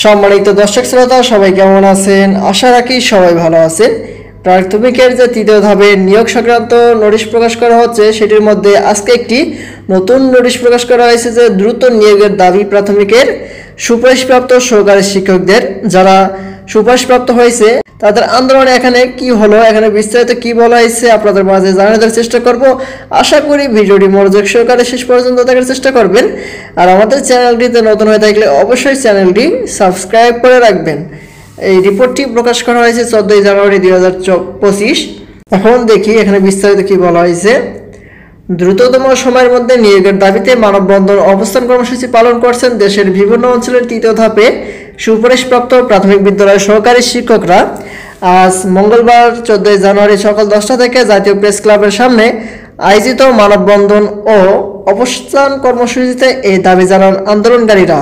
সম্মানিত দর্শক শ্রোতা সবাই কেমন আছেন? আশা রাখি সবাই ভালো আছেন। প্রাথমিকের যে তৃতীয় ধাপে নিয়োগ সংক্রান্ত নোটিশ প্রকাশ করা হচ্ছে, সেটির মধ্যে আজকে একটি নতুন নোটিশ প্রকাশ করা হয়েছে যে দ্রুত নিয়োগের দাবি প্রাথমিকের সুপারিশপ্রাপ্ত সহকারী শিক্ষকদের। যারা সুপারিশপ্রাপ্ত হয়েছে তাদের আন্দোলনে এখানে কি হলো, এখানে বিস্তারিত কি বলা হয়েছে আপনাদের মাঝে জানিয়ে দেওয়ার চেষ্টা করব। আশা করি ভিডিওটি মনোযোগ সহকারে শেষ পর্যন্ত দেখার চেষ্টা করবেন। আর আমাদের চ্যানেলটিতে নতুন হয়ে থাকলে অবশ্যই চ্যানেলটি সাবস্ক্রাইব করে রাখবেন। এই রিপোর্টটি প্রকাশ করা হয়েছে 14 জানুয়ারি 2025। এখন দেখি এখানে বিস্তারিত কি বলা হয়েছে। দ্রুততম সময়ের মধ্যে নিয়োগের দাবিতে মানববন্ধন অবস্থান কর্মসূচি পালন করছেন দেশের বিভিন্ন অঞ্চলের তৃতীয় ধাপে সুপারিশপ্রাপ্ত প্রাথমিক বিদ্যালয়ের সহকারী শিক্ষকরা। আজ মঙ্গলবার 14 জানুয়ারি সকাল 10টা থেকে জাতীয় প্রেস ক্লাবের সামনে আয়োজিত মানববন্ধন ও অবস্থান কর্মসূচিতে এই দাবি জানান আন্দোলনকারীরা।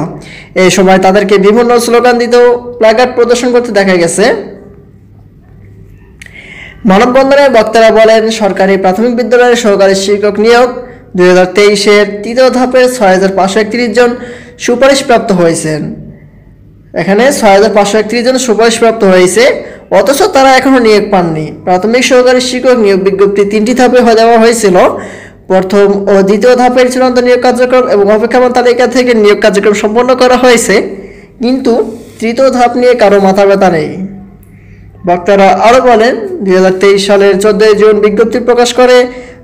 এই সময় তাদেরকে বিভিন্ন স্লোগান দিতেও প্ল্যাকার্ড প্রদর্শন করতে দেখা গেছে। মানববন্ধনে বক্তারা বলেন, সরকারি প্রাথমিক বিদ্যালয়ের সহকারী শিক্ষক নিয়োগ 2023-এর তৃতীয় ধাপে 6531 জন সুপারিশপ্রাপ্ত হয়েছেন। এখানে 6531 জন সুপারিশপ্রাপ্ত হয়েছে, অথচ তারা এখনও নিয়োগ পাননি। প্রাথমিক সহকারী শিক্ষক নিয়োগ বিজ্ঞপ্তি 3টি ধাপে দেওয়া হয়েছিল। প্রথম ও দ্বিতীয় ধাপের চূড়ান্ত নিয়োগ কার্যক্রম এবং অপেক্ষমান তালিকা থেকে নিয়োগ কার্যক্রম সম্পন্ন করা হয়েছে, কিন্তু তৃতীয় ধাপ নিয়ে কারো মাথা ব্যথা নেই। বক্তারা আরও বলেন, 2023 সালের 14 জুন বিজ্ঞপ্তি প্রকাশ করে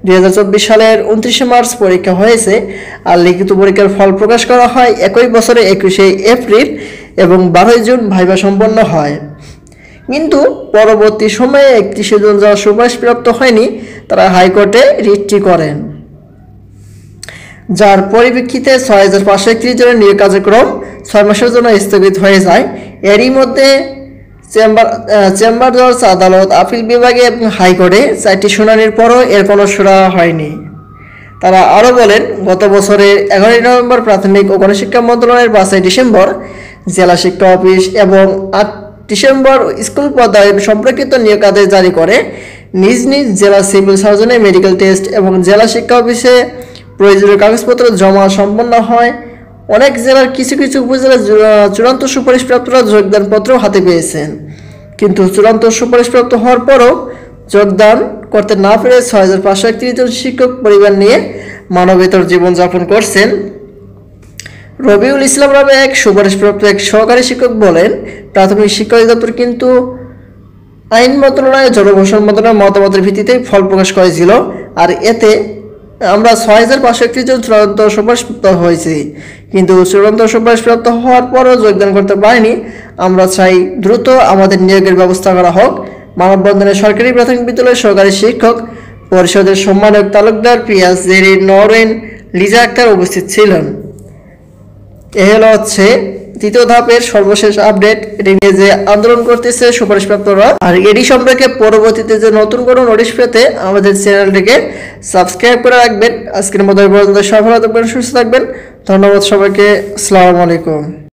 2024 সালের 29 মার্চ পরীক্ষা হয়েছে, আর লিখিত পরীক্ষার ফল প্রকাশ করা হয় একই বছরে 21 এপ্রিল এবং 12 জুন ভাইভা সম্পন্ন হয়। কিন্তু পরবর্তী সময়ে 31 জুন যারা সুপারিশপ্রাপ্ত হয়নি তারা হাইকোর্টে রিটটি করেন, যার পরিপ্রেক্ষিতে 6531 জনের নিয়োগ কার্যক্রম 6 মাসের জন্য স্থগিত হয়ে যায়। এরই মধ্যে চেম্বার জজ আদালত, আপিল বিভাগে এবং হাইকোর্টে 4টি শুনানির পরও এর কোনো সুরা হয়নি। তারা আরও বলেন, গত বছরের 11 নভেম্বর প্রাথমিক ও গণশিক্ষা মন্ত্রণালয়ের 5 ডিসেম্বর জেলা শিক্ষা অফিস এবং 8 ডিসেম্বর স্কুল পর্যায়ে সম্পর্কিত নিয়োগ আদেশ জারি করে নিজ নিজ জেলা সিভিল সার্জনে মেডিকেল টেস্ট এবং জেলা শিক্ষা অফিসে প্রয়োজনীয় কাগজপত্র জমা সম্পন্ন হয়। অনেক জেলার কিছু কিছু উপজেলার চূড়ান্ত সুপারিশপ্রাপ্তরা যোগদানপত্র হাতে পেয়েছেন, কিন্তু চূড়ান্ত সুপারিশপ্রাপ্ত হওয়ার পরও যোগদান করতে না পেরে 6531 জন শিক্ষক পরিবার নিয়ে মানবেতর জীবনযাপন করছেন। রবিউল ইসলাম নামে এক সুপারিশপ্রাপ্ত এক সহকারী শিক্ষক বলেন, প্রাথমিক শিক্ষা অধিদপ্তর কিন্তু আইন মন্ত্রণালয় জনবসন মন্ত্রণালয়ের মতামতের ভিত্তিতেই ফল প্রকাশ করেছিল, আর এতে আমরা 6531 জন চূড়ান্ত সুপারিশপ্রাপ্ত হয়েছি, কিন্তু চূড়ান্ত সুপারিশপ্রাপ্ত হওয়ার পরও যোগদান করতে পারিনি। আমরা চাই দ্রুত আমাদের নিয়োগের ব্যবস্থা করা হোক। মানববন্ধনে সরকারি প্রাথমিক বিদ্যালয়ের সহকারী শিক্ষক পরিষদের সম্মানক তালুকদার পিয়াস জেরি নরেন লিজা আক্তার উপস্থিত ছিলেন। এ হচ্ছে তৃতীয় ধাপের সর্বশেষ আপডেট। এটি নিয়ে যে আন্দোলন করতেছে সুপারিশপ্রাপ্তরা, আর এটি সম্পর্কে পরবর্তীতে যে নতুন কোনো নোটিশ পেতে আমাদের চ্যানেলটিকে সাবস্ক্রাইব করে রাখবেন। আজকের মতো এই পর্যন্ত সবাই ভালো থাকবেন, সুস্থ থাকবেন। ধন্যবাদ সবাইকে। আসসালামু আলাইকুম।